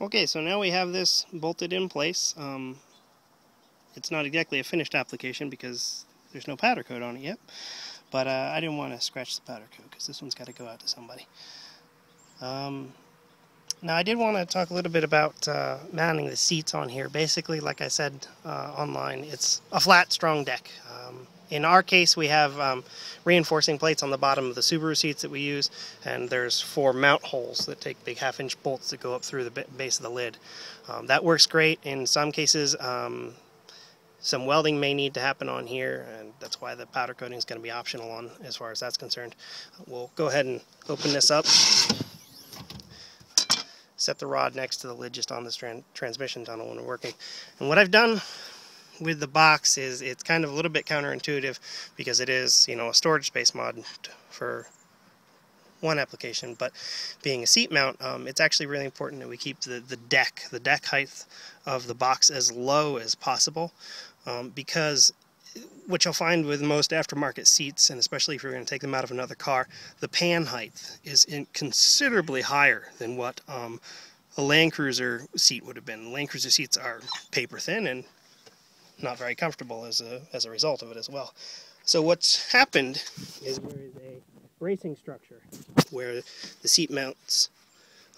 Okay, so now we have this bolted in place. It's not exactly a finished application because there's no powder coat on it yet, but I didn't want to scratch the powder coat because this one's got to go out to somebody. Now I did want to talk a little bit about mounting the seats on here. Basically, like I said online, it's a flat, strong deck. In our case, we have reinforcing plates on the bottom of the Subaru seats that we use, and there's 4 mount holes that take big half-inch bolts that go up through the base of the lid. That works great. In some cases, some welding may need to happen on here, and that's why the powder coating is going to be optional on as far as that's concerned. We'll go ahead and open this up. Set the rod next to the lid just on this transmission tunnel when we're working. And what I've done with the box is it's kind of a little bit counterintuitive because it is, you know, a storage space mod for one application, but being a seat mount, it's actually really important that we keep the deck height of the box as low as possible, because what you'll find with most aftermarket seats, and especially if you're going to take them out of another car, the pan height is considerably higher than what a Land Cruiser seat would have been. Land Cruiser seats are paper thin and not very comfortable as a result of it as well. So what's happened is there is a bracing structure where the seat mounts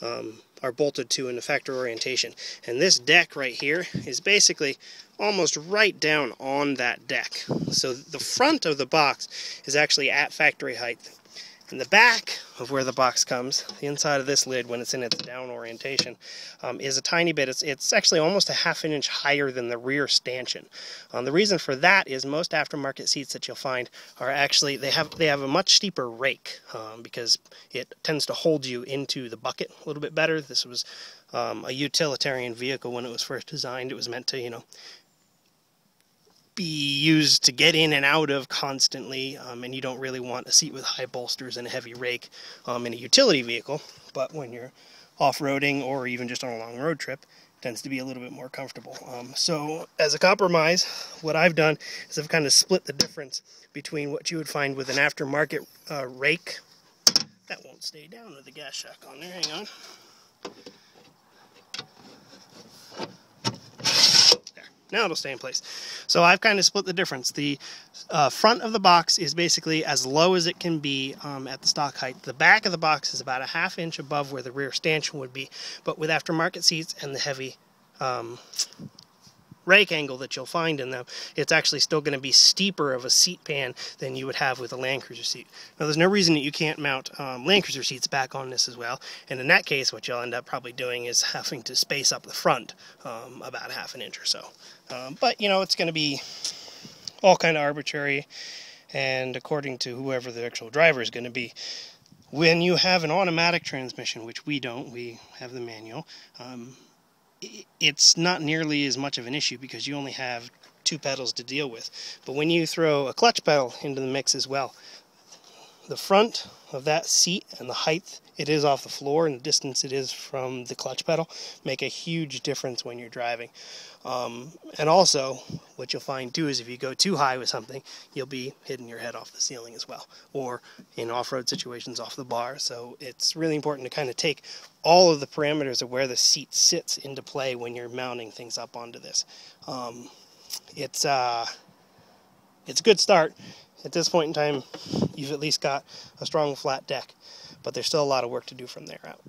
are bolted to in a factory orientation, and this deck right here is basically almost right down on that deck. So the front of the box is actually at factory height, and the back of where the box comes, the inside of this lid when it's in its down orientation, is a tiny bit. It's actually almost a ½ inch higher than the rear stanchion. The reason for that is most aftermarket seats that you'll find are actually, they have a much steeper rake, because it tends to hold you into the bucket a little bit better. This was a utilitarian vehicle when it was first designed. It was meant to, you know, be used to get in and out of constantly, and you don't really want a seat with high bolsters and a heavy rake in a utility vehicle. But when you're off-roading or even just on a long road trip, it tends to be a little bit more comfortable. So as a compromise, what I've done is I've kind of split the difference between what you would find with an aftermarket rake. That won't stay down with the gas shock on there, hang on. Now it'll stay in place. So I've kind of split the difference. The front of the box is basically as low as it can be at the stock height. The back of the box is about a ½ inch above where the rear stanchion would be. But with aftermarket seats and the heavy rake angle that you'll find in them, it's actually still going to be steeper of a seat pan than you would have with a Land Cruiser seat. Now there's no reason that you can't mount Land Cruiser seats back on this as well, and in that case what you'll end up probably doing is having to space up the front about ½ inch or so. But you know, it's going to be all kind of arbitrary, and according to whoever the actual driver is going to be. When you have an automatic transmission, which we don't, we have the manual, it's not nearly as much of an issue because you only have 2 pedals to deal with. But when you throw a clutch pedal into the mix as well, the front of that seat and the height it is off the floor and the distance it is from the clutch pedal make a huge difference when you're driving. And also, what you'll find too is if you go too high with something, you'll be hitting your head off the ceiling as well, or in off-road situations off the bar. So it's really important to kind of take all of the parameters of where the seat sits into play when you're mounting things up onto this. It's a good start. At this point in time, you've at least got a strong flat deck, but there's still a lot of work to do from there out.